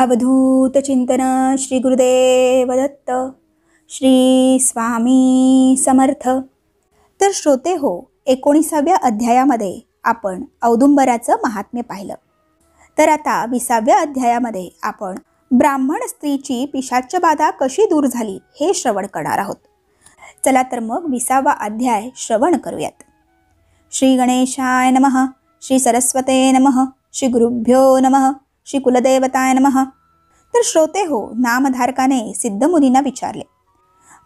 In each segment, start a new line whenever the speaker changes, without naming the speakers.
अवधूत चिंतन श्री गुरुदेव दत्त. श्री स्वामी समर्थ. तर श्रोते हो, 19व्या अध्यायामध्ये आपण औदुंबराचं महात्म्य पाहिलं. तर आता 20व्या अध्यायामध्ये आपण ब्राह्मण स्त्रीची पिशाच्य बाधा कशी दूर झाली हे श्रवण करणार आहोत. चला तर मग 20वा अध्याय श्रवण करूयात. श्री गणेशाय नमः. श्री सरस्वते नमः. श्री गुरुभ्यो नमः. श्री कुलदेवताय नमः. तर श्रोते हो, नामधारकाने सिद्धमुनींना विचारले,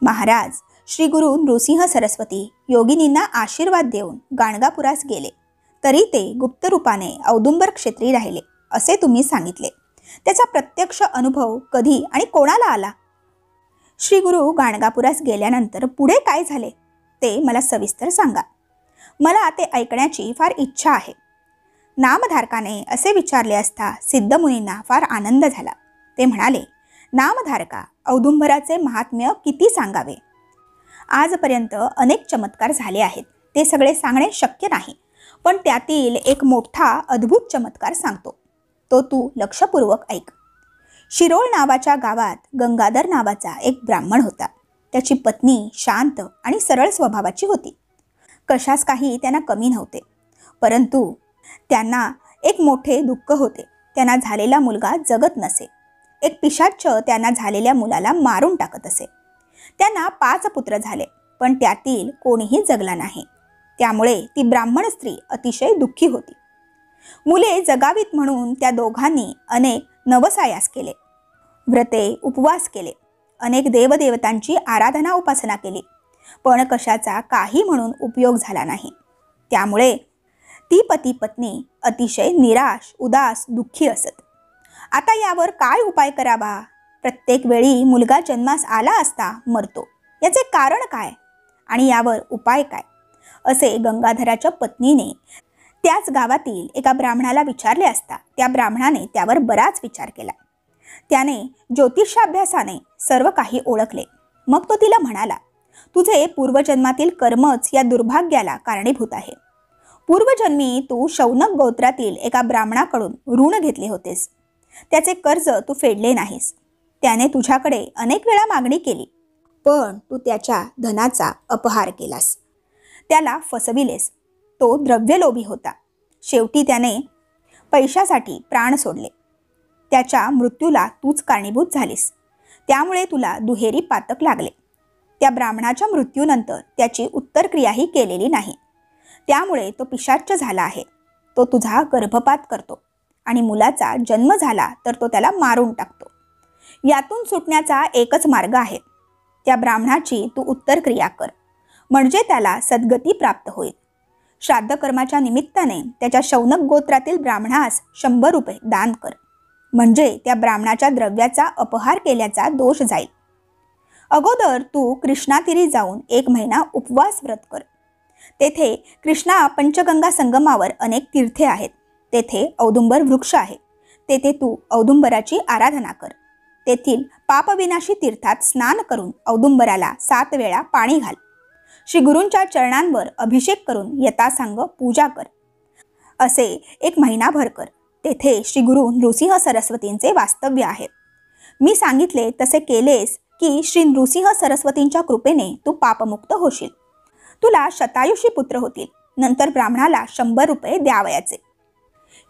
महाराज, श्री गुरु नृसिंह सरस्वती योगिनींना आशीर्वाद देऊन गाणगापुरास गेले, तरी ते गुप्त रूपाने औदुंबर क्षेत्री राहिले असे तुम्ही सांगितले. त्याचा प्रत्यक्ष अनुभव कधी आणि कोणाला आला? श्री गुरु गाणगापुरास गेल्यानंतर पुढे काय झाले ते मला सविस्तर सांगा. मला ते ऐकण्याची फार इच्छा आहे. नामधारकाने असे विचारले असता सिद्धमुनींना फार आनंद झाला. ते म्हणाले, नामधारका, औदुंबराचे महात्म्य किती सांगावे. आजपर्यंत अनेक चमत्कार झाले आहेत, ते सगळे सांगणे शक्य नाही, पण त्यातील एक मोठा अद्भुत चमत्कार सांगतो. तो तू लक्षपूर्वक ऐक. शिरोळ नावाच्या गावात गंगाधर नावाचा एक ब्राह्मण होता. त्याची पत्नी शांत आणि सरळ स्वभावाची होती. कशास काही त्यांना कमी नव्हते, परंतु त्यांना एक मोठे दुःख होते. त्यांना झालेला मुलगा जगत नसे. एक पिशाच्च त्यांना झालेल्या मुलाला मारून टाकत असे. त्यांना 5 पुत्र झाले, पण त्यातील कोणीही जगला नाही. त्यामुळे ती ब्राह्मण स्त्री अतिशय दुःखी होती. मुले जगावीत म्हणून त्या दोघांनी अनेक नवसायास केले, व्रते उपवास केले, अनेक देवदेवतांची आराधना उपासना केली, पण कशाचा काही म्हणून उपयोग झाला नाही. त्यामुळे ती पती पत्नी अतिशय निराश, उदास, दुःखी असत. आता यावर काय उपाय करावा? प्रत्येक वेळी मुलगा जन्मास आला असता मरतो, याचे कारण काय आणि यावर उपाय काय, असे गंगाधराच्या पत्नीने त्याच गावातील एका ब्राह्मणाला विचारले असता त्या ब्राह्मणाने त्यावर बराच विचार केला. त्याने ज्योतिषाभ्यासाने सर्व काही ओळखले. मग तो तिला म्हणाला, तुझे पूर्वजन्मातील कर्मच या दुर्भाग्याला कारणीभूत आहे. पूर्वजन्मी तू शौनक गोत्रातील एका ब्राह्मणाकडून ऋण घेतले होतेस. त्याचे कर्ज तू फेडले नाहीस. त्याने तुझ्याकडे अनेक वेळा मागणी केली, पण तू त्याच्या धनाचा अपहार केलास. त्याला फसविलेस. तो द्रव्यलोभी होता. शेवटी त्याने पैशासाठी प्राण सोडले. त्याच्या मृत्यूला तूच कारणीभूत झालीस. त्यामुळे तुला दुहेरी पातक लागले. त्या ब्राह्मणाच्या मृत्यूनंतर त्याची उत्तरक्रियाही केलेली नाही. त्यामुळे तो पिशाच्च झाला आहे. तो तुझा गर्भपात करतो आणि मुलाचा जन्म झाला तर तो त्याला मारून टाकतो. यातून सुटण्याचा एकच मार्ग आहे. त्या ब्राह्मणाची तू उत्तरक्रिया कर, म्हणजे त्याला सद्गती प्राप्त होईल. श्राद्धकर्माच्या निमित्ताने त्याच्या शौनक गोत्रातील ब्राह्मणास 100 रुपये दान कर, म्हणजे त्या ब्राह्मणाच्या द्रव्याचा अपहार केल्याचा दोष जाईल. अगोदर तू कृष्णातीरी जाऊन 1 महिना उपवास व्रत कर. तेथे कृष्णा पंचगंगा संगमावर अनेक तीर्थे आहेत. तेथे औदुंबर वृक्ष आहे. तेथे तू औदुंबराची आराधना कर. तेथील पापविनाशी तीर्थात स्नान करून औदुंबराला 7 वेळा पाणी घाल. श्री गुरूंच्या चरणांवर अभिषेक करून यथासांग पूजा कर. असे 1 महिनाभर कर. तेथे श्री गुरु नृसिंह सरस्वतींचे वास्तव्य आहे. मी सांगितले तसे केलेस की श्री नृसिंह सरस्वतींच्या कृपेने तू पापमुक्त होशील. तुला शतायुषी पुत्र होतील. नंतर ब्राह्मणाला 100 रुपये द्यावयाचे.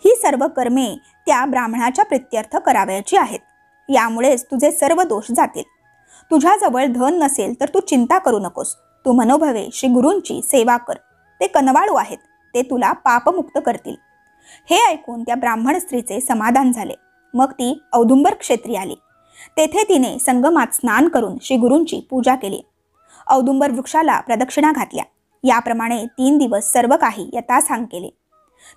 ही सर्व कर्मे त्या ब्राह्मणाच्या प्रित्यर्थ करावयाची आहेत. यामुळेच तुझे सर्व दोष जातील. तुझ्याजवळ धन नसेल तर तू चिंता करू नकोस. तू मनोभवे श्री गुरूंची सेवा कर. ते कनवाळू आहेत. ते तुला पापमुक्त करतील. हे ऐकून त्या ब्राह्मण स्त्रीचे समाधान झाले. मग ती औदुंबर क्षेत्री आली. तेथे तिने संगमात स्नान करून श्री गुरूंची पूजा केली. औदुंबर वृक्षाला प्रदक्षिणा घातल्या. याप्रमाणे 3 दिवस सर्व काही यथासांग केले.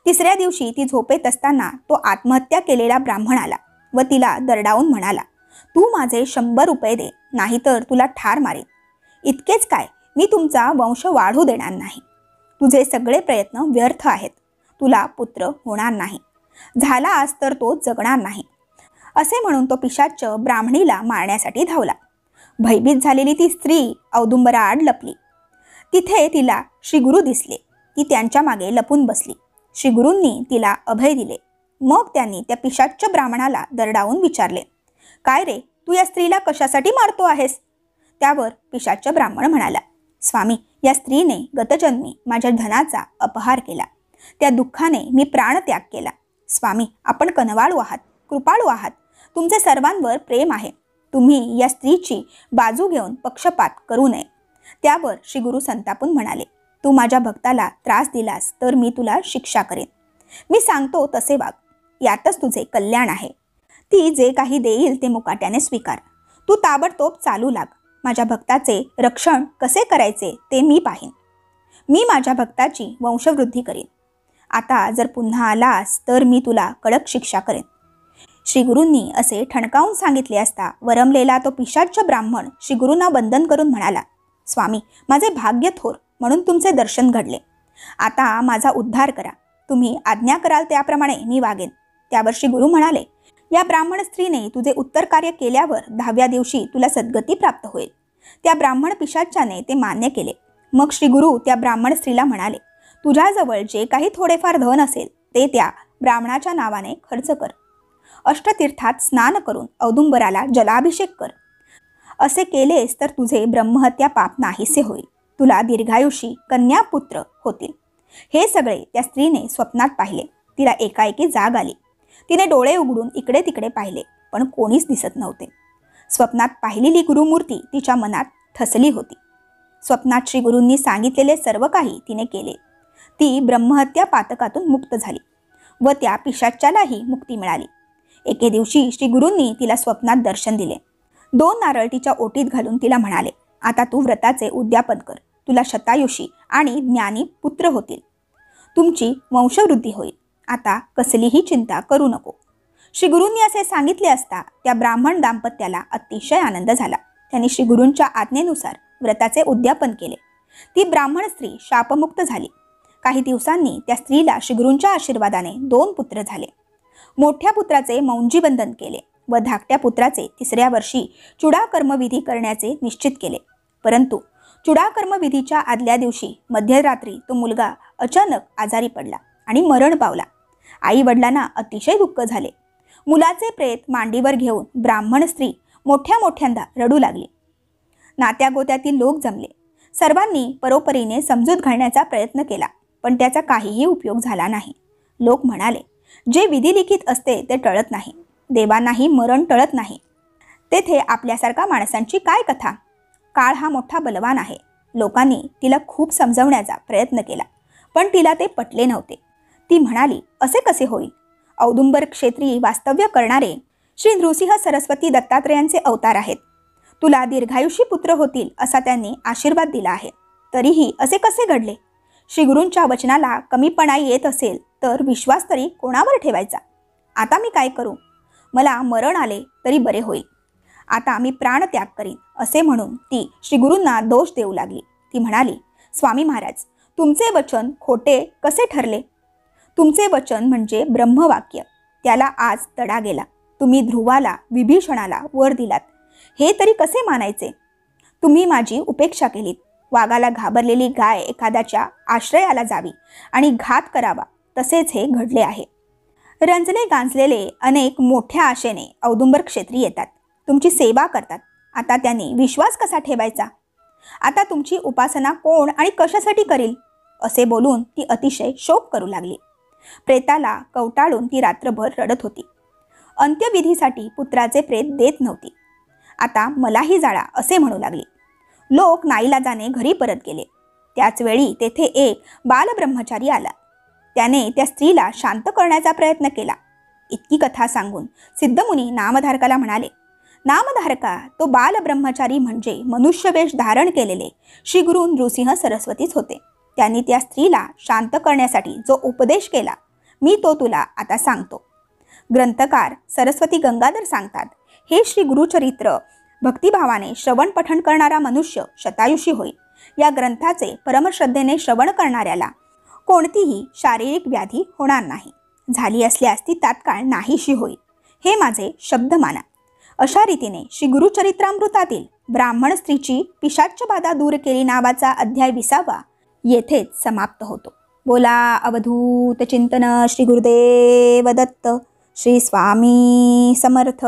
3ऱ्या दिवशी ती झोपेत असताना तो आत्महत्या केलेला ब्राह्मण आला व तिला दरडावून म्हणाला, तू माझे 100 रुपये दे, नाहीतर तुला ठार मारेन. इतकेच काय, मी तुमचा वंश वाढू देणार नाही. तुझे सगळे प्रयत्न व्यर्थ आहेत. तुला पुत्र होणार नाही. झालास तर तो जगणार नाही. असे म्हणून तो पिशाच्च ब्राह्मणीला मारण्यासाठी धावला. भयभीत झालेली ती स्त्री औदुंबराआड लपली. तिथे तिला श्री गुरु दिसले. ती त्यांच्या मागे लपून बसली. श्री गुरूंनी तिला अभय दिले. मग त्यांनी त्या पिशाच्च ब्राह्मणाला दरडावून विचारले, काय रे, तू या स्त्रीला कशासाठी मारतो आहेस? त्यावर पिशाच्च ब्राह्मण म्हणाला, स्वामी, या स्त्रीने गतजन्मी माझ्या धनाचा अपहार केला. त्या दुःखाने मी प्राणत्याग केला. स्वामी, आपण कनवाळू आहात, कृपाळू आहात. तुमचे सर्वांवर प्रेम आहे. तुम्ही या स्त्रीची बाजू घेऊन पक्षपात करू नये. त्यावर श्री गुरु संतापून म्हणाले, तू माझ्या भक्ताला त्रास दिलास तर मी तुला शिक्षा करेन. मी सांगतो तसे वाग, यातच तुझे कल्याण आहे. ती जे काही देईल ते मुकाट्याने स्वीकार. तू ताबडतोब चालू लाग. माझ्या भक्ताचे रक्षण कसे करायचे ते मी पाहीन. मी माझ्या भक्ताची वंशवृद्धी करीन. आता जर पुन्हा आलास तर मी तुला कडक शिक्षा करेन. श्री गुरूंनी असे ठणकावून सांगितले असता वरमलेला तो पिशाच्च ब्राह्मण श्री गुरूंना वंदन करून म्हणाला, स्वामी, माझे भाग्य थोर म्हणून तुमचे दर्शन घडले. आता माझा उद्धार करा. तुम्ही आज्ञा कराल त्याप्रमाणे मी वागेन. त्यावर श्री गुरु म्हणाले, या ब्राह्मण स्त्रीने तुझे उत्तर कार्य केल्यावर 10व्या दिवशी तुला सद्गती प्राप्त होईल. त्या ब्राह्मण पिशाच्याने ते मान्य केले. मग श्री गुरु त्या ब्राह्मण स्त्रीला म्हणाले, तुझ्याजवळ जे काही थोडेफार धन असेल ते त्या ब्राह्मणाच्या नावाने खर्च कर. अष्टतीर्थात स्नान करून औदुंबराला जलाभिषेक कर. असे केलेस तर तुझे ब्रह्महत्या पाप नाहीसे होईल. तुला दीर्घायुषी कन्यापुत्र होतील. हे सगळे त्या स्त्रीने स्वप्नात पाहिले. तिला एकाएकी जाग आली. तिने डोळे उघडून इकडे तिकडे पाहिले, पण कोणीच दिसत नव्हते. स्वप्नात पाहिलेली गुरुमूर्ती तिच्या मनात ठसली होती. स्वप्नात श्री गुरूंनी सांगितलेले सर्व काही तिने केले. ती ब्रह्महत्या पातकातून मुक्त झाली व त्या पिशाच्यालाही मुक्ती मिळाली. एके दिवशी श्री गुरूंनी तिला स्वप्नात दर्शन दिले. 2 नारळ तिच्या ओटीत घालून तिला म्हणाले, आता तू व्रताचे उद्यापन कर. तुला शतायुषी आणि ज्ञानी पुत्र होतील. तुमची वंशवृद्धी होईल. आता कसलीही चिंता करू नको. श्री गुरूंनी असे सांगितले असता त्या ब्राह्मण दाम्पत्याला अतिशय आनंद झाला. त्यांनी श्री गुरूंच्या आज्ञेनुसार व्रताचे उद्यापन केले. ती ब्राह्मण स्त्री शापमुक्त झाली. काही दिवसांनी त्या स्त्रीला श्री गुरूंच्या आशीर्वादाने 2 पुत्र झाले. मोठ्या पुत्राचे मौंजी बंधन केले व धाकट्या पुत्राचे 3ऱ्या वर्षी चुडा कर्मविधी करण्याचे निश्चित केले. परंतु चुडा कर्मविधीच्या आदल्या दिवशी मध्यरात्री तो मुलगा अचानक आजारी पडला आणि मरण पावला. आई वडिलांना अतिशय दुःख झाले. मुलाचे प्रेत मांडीवर घेऊन ब्राह्मण स्त्री मोठ्या मोठ्यांदा रडू लागली. नात्यागोत्यातील लोक जमले. सर्वांनी परोपरीने समजूत घालण्याचा प्रयत्न केला, पण त्याचा काहीही उपयोग झाला नाही. लोक म्हणाले, जे विधिलिखित असते ते टळत नाही. देवांनाही मरण टळत नाही. तेथे आपल्यासारखा माणसांची काय कथा? काळ हा मोठा बलवान आहे. लोकांनी तिला खूप समजवण्याचा प्रयत्न केला, पण तिला ते पटले नव्हते. ती म्हणाली, असे कसे होईल? औदुंबर क्षेत्री वास्तव्य करणारे श्री नृसिंह सरस्वती दत्तात्रेयांचे अवतार आहेत. तुला दीर्घायुषी पुत्र होतील असा त्यांनी आशीर्वाद दिला आहे. तरीही असे कसे घडले? श्री गुरूंच्या वचनाला कमीपणा येत असेल तर विश्वास तरी कोणावर ठेवायचा? आता मी काय करू? मला मरण आले तरी बरे होईल. आता मी प्राणत्याग करीन असे म्हणून ती श्री गुरूंना दोष देऊ लागली. ती म्हणाली, स्वामी महाराज, तुमचे वचन खोटे कसे ठरले? तुमचे वचन म्हणजे ब्रह्मवाक्य. त्याला आज तडा गेला. तुम्ही ध्रुवाला, विभीषणाला वर दिलात. हे तरी कसे मानायचे? तुम्ही माझी उपेक्षा केलीत. वाघाला घाबरलेली गाय एखाद्याच्या आश्रयाला जावी आणि घात करावा, तसेच हे घडले आहे. रंजले गांजलेले अनेक मोठ्या आशेने औदुंबर क्षेत्री येतात. तुमची सेवा करतात. आता त्यांनी विश्वास कसा ठेवायचा? आता तुमची उपासना कोण आणि कशासाठी करील? असे बोलून ती अतिशय शोक करू लागली. प्रेताला कवटाळून ती रात्रभर रडत होती. अंत्यविधीसाठी पुत्राचे प्रेत देत नव्हती. आता मलाही जाळा असे म्हणू लागली. लोक नाईलाजाने घरी परत गेले. त्याच वेळी तेथे एक बालब्रह्मचारी आला. त्याने त्या स्त्रीला शांत करण्याचा प्रयत्न केला. इतकी कथा सांगून सिद्धमुनी नामधारकाला म्हणाले, नामधारका, तो बालब्रह्मचारी म्हणजे मनुष्यवेश धारण केलेले श्री गुरु नृसिंह सरस्वतीच होते. त्यांनी त्या स्त्रीला शांत करण्यासाठी जो उपदेश केला, मी तो तुला आता सांगतो. ग्रंथकार सरस्वती गंगाधर सांगतात, हे श्री गुरुचरित्र भक्तिभावाने श्रवण पठण करणारा मनुष्य शतायुषी होईल. या ग्रंथाचे परमश्रद्धेने श्रवण करणाऱ्याला कोणतीही शारीरिक व्याधी होणार नाही. झाली असल्यास ती तात्काळ नाहीशी होईल. हे माझे शब्द माना. अशा रीतीने श्री गुरुचरित्रामृतातील ब्राह्मण स्त्रीची पिशाच्च बाधा दूर केली नावाचा अध्याय 20वा येथेच समाप्त होतो. बोला अवधूत चिंतन श्री गुरुदेव दत्त. श्री स्वामी समर्थ.